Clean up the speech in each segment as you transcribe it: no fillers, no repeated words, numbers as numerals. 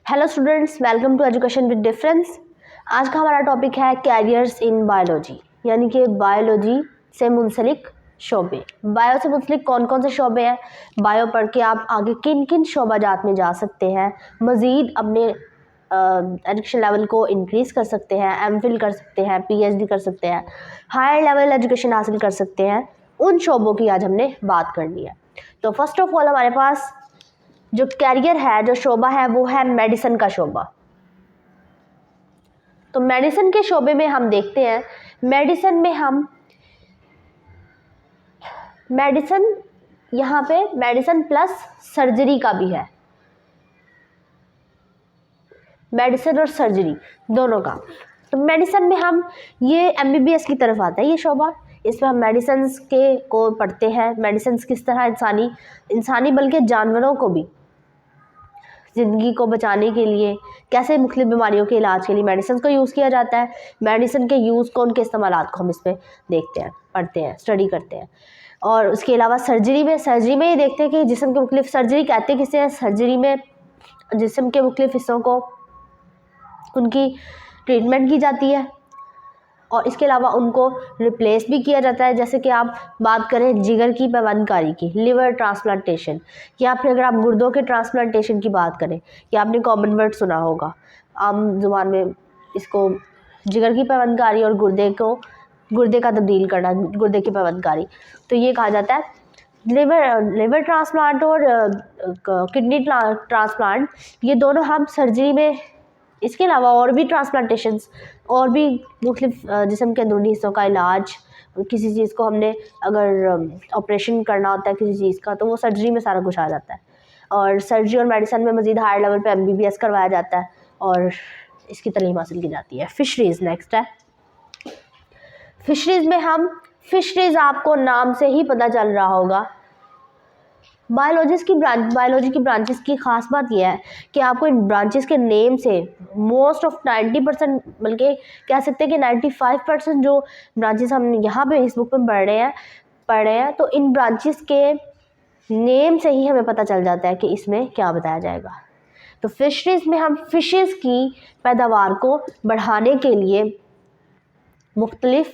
Hello students, welcome to education with difference. आज का हमारा टॉपिक है कैरियर्स इन बायोलॉजी, यानी कि बायोलॉजी से मुंसलिक शोबे। बायो से मुंसलिक कौन कौन से शोबे हैं, बायो पढ़ के आप आगे किन किन शोबाजात में जा सकते हैं, मज़ीद अपने एजुकेशन लेवल को इंक्रीज़ कर सकते हैं, एमफिल कर सकते हैं, पीएचडी कर सकते हैं, हायर लेवल एजुकेशन हासिल कर सकते हैं, उन शोबों की आज हमने बात करनी है। तो फर्स्ट ऑफ ऑल हमारे पास जो कैरियर है, जो शोबा है, वो है मेडिसिन का शोबा। तो मेडिसिन के शोबे में हम देखते हैं, मेडिसिन में हम मेडिसिन यहाँ पे मेडिसिन प्लस सर्जरी का भी है, मेडिसिन और सर्जरी दोनों का। तो मेडिसिन में हम ये एमबीबीएस की तरफ आता है ये शोबा। इसमें हम मेडिसिन के को पढ़ते हैं, मेडिसिन किस तरह इंसानी बल्कि जानवरों को भी ज़िंदगी को बचाने के लिए, कैसे मुख्तलिफ बीमारियों के इलाज के लिए मेडिसिन को यूज़ किया जाता है, मेडिसिन के यूज़ को, उनके इस्तेमालात को हम इसमें देखते हैं, पढ़ते हैं, स्टडी करते हैं। और उसके अलावा सर्जरी में ये देखते हैं कि जिस्म के मुख्तलिफ, सर्जरी कहते हैं किसे हैं, सर्जरी में जिस्म के मुख्तलिफ हिस्सों को उनकी ट्रीटमेंट की जाती है और इसके अलावा उनको रिप्लेस भी किया जाता है। जैसे कि आप बात करें जिगर की पैवंदकारी की, लिवर ट्रांसप्लांटेशन, या फिर अगर आप गुर्दों के ट्रांसप्लांटेशन की बात करें, या आपने कॉमन वर्ड सुना होगा आम जुबान में इसको, जिगर की पैवंदकारी और गुर्दे का तब्दील करना, गुर्दे की पैवंदकारी, तो ये कहा जाता है लिवर ट्रांसप्लांट और किडनी ट्रांसप्लांट, ये दोनों हम सर्जरी में। इसके अलावा और भी ट्रांसप्लांटेशंस और भी मुख्तलिफ जिस्म के अंदरूनी हिस्सों का इलाज, किसी चीज़ को हमने अगर ऑपरेशन करना होता है किसी चीज़ का, तो वो सर्जरी में सारा कुछ आ जाता है। और सर्जरी और मेडिसिन में मज़ीद हायर लेवल पे एमबीबीएस करवाया जाता है और इसकी तालीम हासिल की जाती है। फिशरीज़ नेक्स्ट है। फिशरीज़ आपको नाम से ही पता चल रहा होगा, बायोलॉजी की ब्रांचेस की ख़ास बात यह है कि आपको इन ब्रांचेस के नेम से मोस्ट ऑफ 90%, बल्कि कह सकते हैं कि 95% जो ब्रांचेस हम यहाँ पे इस बुक में पढ़ रहे हैं, तो इन ब्रांचेस के नेम से ही हमें पता चल जाता है कि इसमें क्या बताया जाएगा। तो फिशरीज़ में हम फिशेस की पैदावार को बढ़ाने के लिए मुख्तलिफ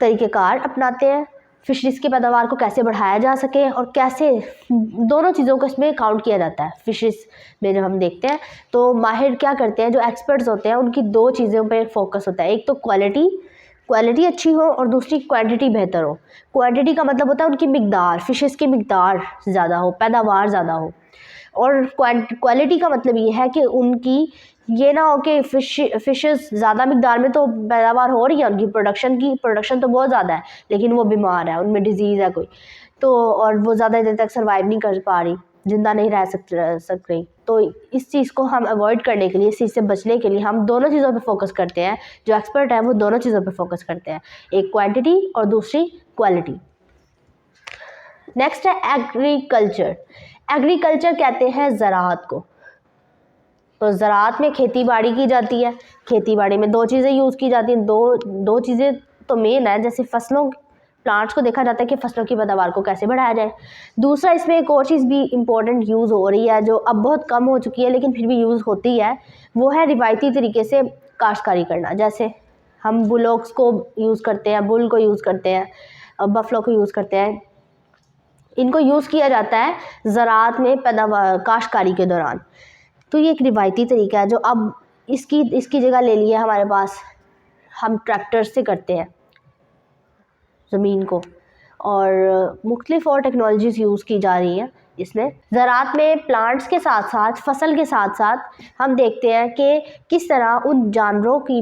तरीक़ेकार अपनाते हैं। फिशरीज़ की पैदावार को कैसे बढ़ाया जा सके और कैसे, दोनों चीज़ों को इसमें काउंट किया जाता है। फिशरीज़ में जब हम देखते हैं तो माहिर क्या करते हैं, जो एक्सपर्ट्स होते हैं उनकी दो चीज़ों पे फोकस होता है। एक तो क्वालिटी अच्छी हो और दूसरी क्वांटिटी बेहतर हो। क्वांटिटी का मतलब होता है उनकी मिकदार, फिशेस की मिकदार ज़्यादा हो, पैदावार ज़्यादा हो। और क्वालिटी का मतलब ये है कि उनकी ये ना हो कि फिशेस ज़्यादा मिकदार में तो पैदावार हो रही है, उनकी प्रोडक्शन तो बहुत ज़्यादा है, लेकिन वो बीमार है, उनमें डिजीज़ है कोई, तो और वो ज़्यादा देर तक सर्वाइव नहीं कर पा रही, ज़िंदा नहीं रह सक रही। तो इस चीज़ को हम अवॉइड करने के लिए, इस चीज़ से बचने के लिए हम दोनों चीज़ों पे फोकस करते हैं। जो एक्सपर्ट है वो दोनों चीज़ों पे फोकस करते हैं, एक क्वांटिटी और दूसरी क्वालिटी। नेक्स्ट है एग्रीकल्चर कहते हैं ज़राअत को। तो ज़राअत में खेती बाड़ी की जाती है। खेती बाड़ी में दो चीज़ें यूज़ की जाती हैं, दो चीज़ें तो मेन है। जैसे प्लांट्स को देखा जाता है कि फसलों की पैदावार को कैसे बढ़ाया जाए। दूसरा, इसमें एक और चीज़ भी इम्पोर्टेंट यूज़ हो रही है, जो अब बहुत कम हो चुकी है लेकिन फिर भी यूज़ होती है, वो है रिवायती तरीके से काश्तकारी करना। जैसे हम बुलोक्स को यूज़ करते हैं, बुल को यूज़ करते हैं, बफलो को यूज़ करते हैं। इनको यूज़ किया जाता है ज़राअत में पैदावार, काश्तकारी के दौरान। तो ये एक रिवायती तरीका है जो अब इसकी जगह ले लिया हमारे पास। हम ट्रैक्टर से करते हैं ज़मीन को, और मुख्तलिफ और टेक्नोलॉजीज़ यूज़ की जा रही हैं इसमें। ज़राअत में प्लांट्स के साथ साथ, फसल के साथ साथ हम देखते हैं कि किस तरह उन जानवरों की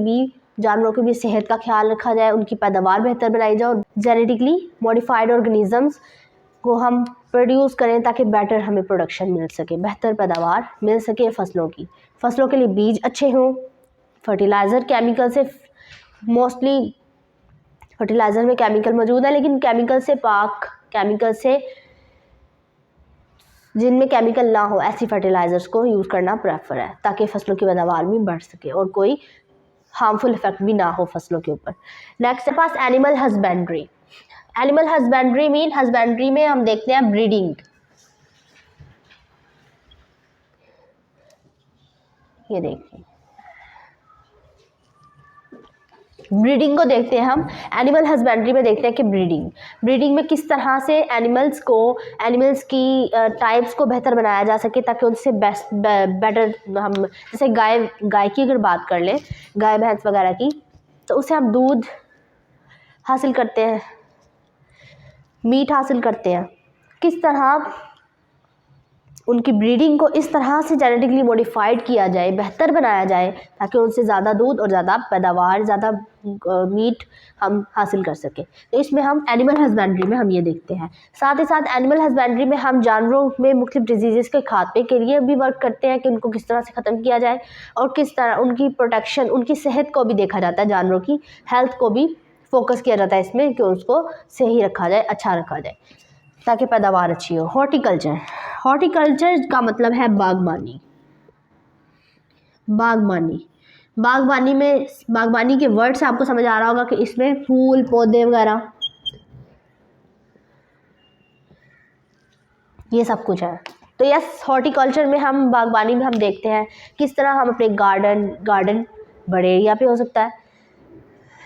भी सेहत का ख्याल रखा जाए, उनकी पैदावार बेहतर बनाई जाए, और जेनेटिकली मॉडिफाइड ऑर्गेनिज़म्स को हम प्रोड्यूस करें ताकि बेटर हमें प्रोडक्शन मिल सके, बेहतर पैदावार मिल सके फसलों के लिए बीज अच्छे हों। फर्टिलाइज़र केमिकल से, मोस्टली फर्टिलाइज़र में केमिकल मौजूद है, लेकिन केमिकल से जिनमें केमिकल ना हो, ऐसी फर्टिलाइज़र्स को यूज़ करना प्रेफर है ताकि फसलों की पैदावार भी बढ़ सके और कोई हार्मफुल इफेक्ट भी ना हो फसलों के ऊपर। नेक्स्ट है पास एनिमल हस्बेंड्री। एनिमल हस्बेंड्री में हम देखते हैं ब्रीडिंग। ये देखिए, ब्रीडिंग को देखते हैं हम। एनिमल हस्बेंड्री में देखते हैं कि ब्रीडिंग में किस तरह से एनिमल्स की टाइप्स को बेहतर बनाया जा सके ताकि उनसे बेटर हम, जैसे गाय की अगर बात कर लें, गाय भैंस वगैरह की, तो उससे हम दूध हासिल करते हैं, मीट हासिल करते हैं। किस तरह उनकी ब्रीडिंग को इस तरह से जेनेटिकली मॉडिफाइड किया जाए, बेहतर बनाया जाए ताकि उनसे ज़्यादा दूध और ज़्यादा पैदावार, ज़्यादा मीट हम हासिल कर सकें। तो इसमें हम एनिमल हस्बेंड्री में हम ये देखते हैं। साथ ही साथ एनिमल हस्बेंड्री में हम जानवरों में मुख्तलिफ डिजीज़ के खात्मे के लिए भी वर्क करते हैं कि उनको किस तरह से ख़त्म किया जाए और किस तरह उनकी प्रोटेक्शन, उनकी सेहत को भी देखा जाता है, जानवरों की हेल्थ को भी फोकस किया जाता है इसमें कि उसको सही रखा जाए, अच्छा रखा जाए ताकि पैदावार अच्छी हो। हॉर्टिकल्चर का मतलब है बागबानी। बागबानी के वर्ड से आपको समझ आ रहा होगा कि इसमें फूल पौधे वगैरह ये सब कुछ है। तो यस, हॉर्टिकल्चर में हम, बागबानी में हम देखते हैं किस तरह हम अपने गार्डन बड़े एरिया पे हो सकता है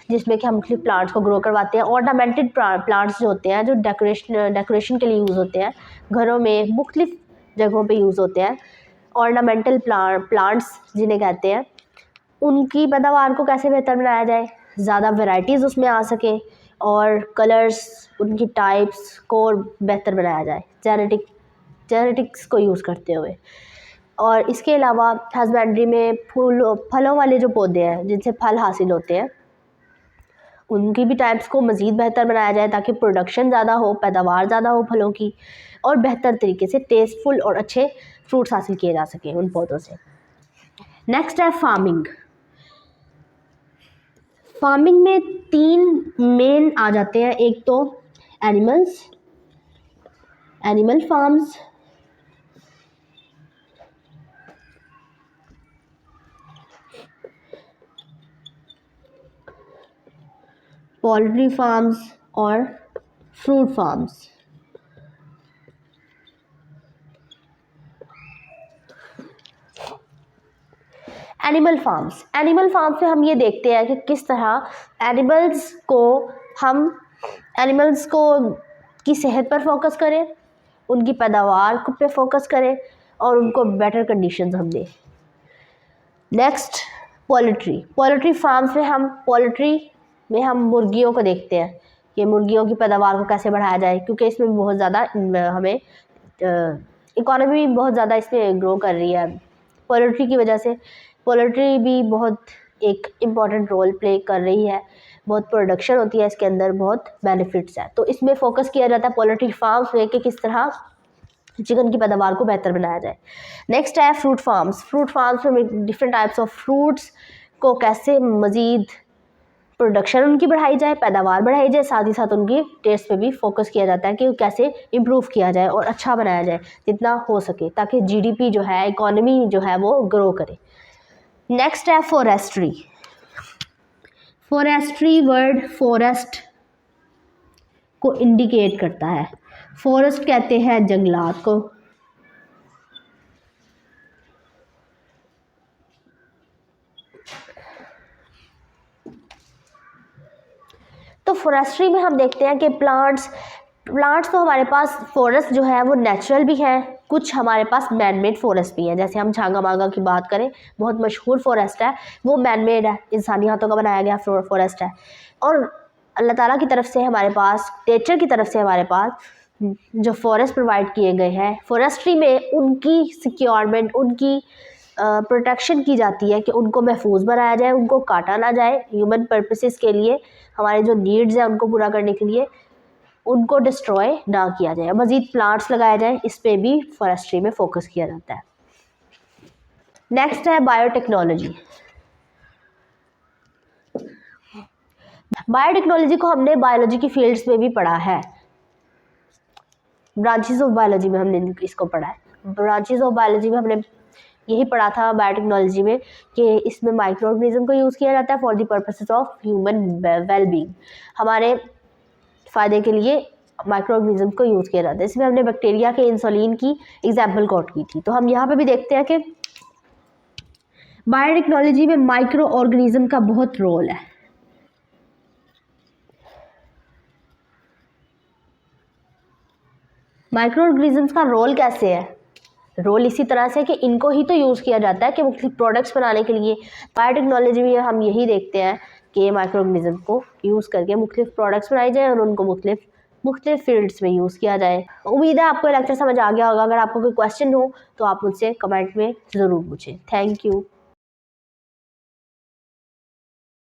जिसमें कि हम मुख्तलिफ प्लांट्स को ग्रो करवाते हैं। ऑर्नामेंटेड प्लांट्स जो होते हैं, जो डेकोरेशन के लिए यूज़ होते हैं, घरों में मुख्तलिफ जगहों पे यूज़ होते हैं, ऑर्नामेंटल प्लांट्स जिन्हें कहते हैं, उनकी पैदावार को कैसे बेहतर बनाया जाए, ज़्यादा वैरायटीज़ उसमें आ सके और कलर्स, उनकी टाइप्स को बेहतर बनाया जाए जेनेटिक्स को यूज़ करते हुए। और इसके अलावा हस्बेंड्री में फलों वाले जो पौधे हैं जिनसे फल हासिल होते हैं, उनकी भी टाइप्स को मज़ीद बेहतर बनाया जाए ताकि प्रोडक्शन ज़्यादा हो, पैदावार ज़्यादा हो फलों की, और बेहतर तरीके से टेस्टफुल और अच्छे फ्रूट्स हासिल किए जा सकें उन पौधों से। नेक्स्ट है फार्मिंग। फार्मिंग में 3 मेन आ जाते हैं। एक तो एनिमल फार्म्स, पोल्ट्री फार्म्स और फ्रूट फार्म्स। एनिमल फार्म्स में हम ये देखते हैं कि किस तरह एनिमल्स को की सेहत पर फोकस करें, उनकी पैदावार पे फोकस करें और उनको बेटर कंडीशंस हम दें। नेक्स्ट, पोल्ट्री फार्म्स में हम मुर्गियों को देखते हैं कि मुर्गियों की पैदावार को कैसे बढ़ाया जाए, क्योंकि इसमें बहुत ज़्यादा हमें इकोनॉमी बहुत ज़्यादा इसमें ग्रो कर रही है पोल्ट्री की वजह से। पोल्ट्री भी बहुत एक इम्पॉर्टेंट रोल प्ले कर रही है, बहुत प्रोडक्शन होती है इसके अंदर, बहुत बेनिफिट्स है। तो इसमें फोकस किया जाता है पोल्ट्री फार्म्स में कि किस तरह चिकन की पैदावार को बेहतर बनाया जाए। नेक्स्ट है फ्रूट फार्म्स में डिफरेंट टाइप्स ऑफ फ्रूट्स को कैसे मज़ीद प्रोडक्शन उनकी बढ़ाई जाए, पैदावार बढ़ाई जाए, साथ ही साथ उनकी टेस्ट पे भी फोकस किया जाता है कि कैसे इम्प्रूव किया जाए और अच्छा बनाया जाए जितना हो सके ताकि जीडीपी जो है, इकोनॉमी जो है वो ग्रो करे। नेक्स्ट है फॉरेस्ट्री वर्ड फॉरेस्ट को इंडिकेट करता है। फॉरेस्ट कहते हैं जंगलात को। तो फॉरेस्ट्री में हम देखते हैं कि प्लांट्स तो हमारे पास, फॉरेस्ट जो है वो नेचुरल भी है, कुछ हमारे पास मैनमेड फॉरेस्ट भी है। जैसे हम झांगा मांगा की बात करें, बहुत मशहूर फॉरेस्ट है, वो मैनमेड है, इंसानी हाथों का बनाया गया फॉरेस्ट है। और अल्लाह ताला की तरफ से हमारे पास, नेचर की तरफ से हमारे पास जो फॉरेस्ट प्रोवाइड किए गए हैं, फॉरेस्ट्री में उनकी सिक्योरमेंट, उनकी प्रोटेक्शन की जाती है कि उनको महफूज बनाया जाए, उनको काटा ना जाए, ह्यूमन पर्पसेस के लिए, हमारे जो नीड्स हैं उनको पूरा करने के लिए उनको डिस्ट्रॉय ना किया जाए, मज़ीद प्लांट्स लगाए जाए। इस पे भी फॉरेस्ट्री में फोकस किया जाता है। नेक्स्ट है बायोटेक्नोलॉजी को हमने बायोलॉजी की फील्ड्स में भी पढ़ा है, ब्रांचेस ऑफ बायोलॉजी में हमने इसको पढ़ा है। ब्रांचेस ऑफ बायोलॉजी में हमने यही पढ़ा था बायोटेक्नोलॉजी में कि इसमें माइक्रो ऑर्गेनिज्म को यूज़ किया जाता है for the purposes of human wellbeing, हमारे फ़ायदे के लिए माइक्रो ऑर्गेनिज्म को यूज़ किया जाता है। इसमें हमने बैक्टीरिया के इंसुलिन की एग्जाम्पल कोट की थी। तो हम यहाँ पे भी देखते हैं कि बायोटेक्नोलॉजी में माइक्रो ऑर्गेनिज्म का बहुत रोल है। माइक्रो ऑर्गेनिजम्स का रोल कैसे है? रोल इसी तरह से कि इनको ही तो यूज़ किया जाता है कि मुख्तलिफ प्रोडक्ट्स बनाने के लिए। बायोटेक्नोलॉजी में हम यही देखते हैं कि माइक्रो ऑर्गेनिज्म को यूज़ करके मुख्तलिफ प्रोडक्ट्स बनाए जाए और उनको मुख्तलिफ फील्ड्स में यूज़ किया जाए। उम्मीद है आपको लेक्चर समझ आ गया होगा। अगर आपको कोई क्वेश्चन हो तो आप मुझसे कमेंट में ज़रूर पूछें। Thank you.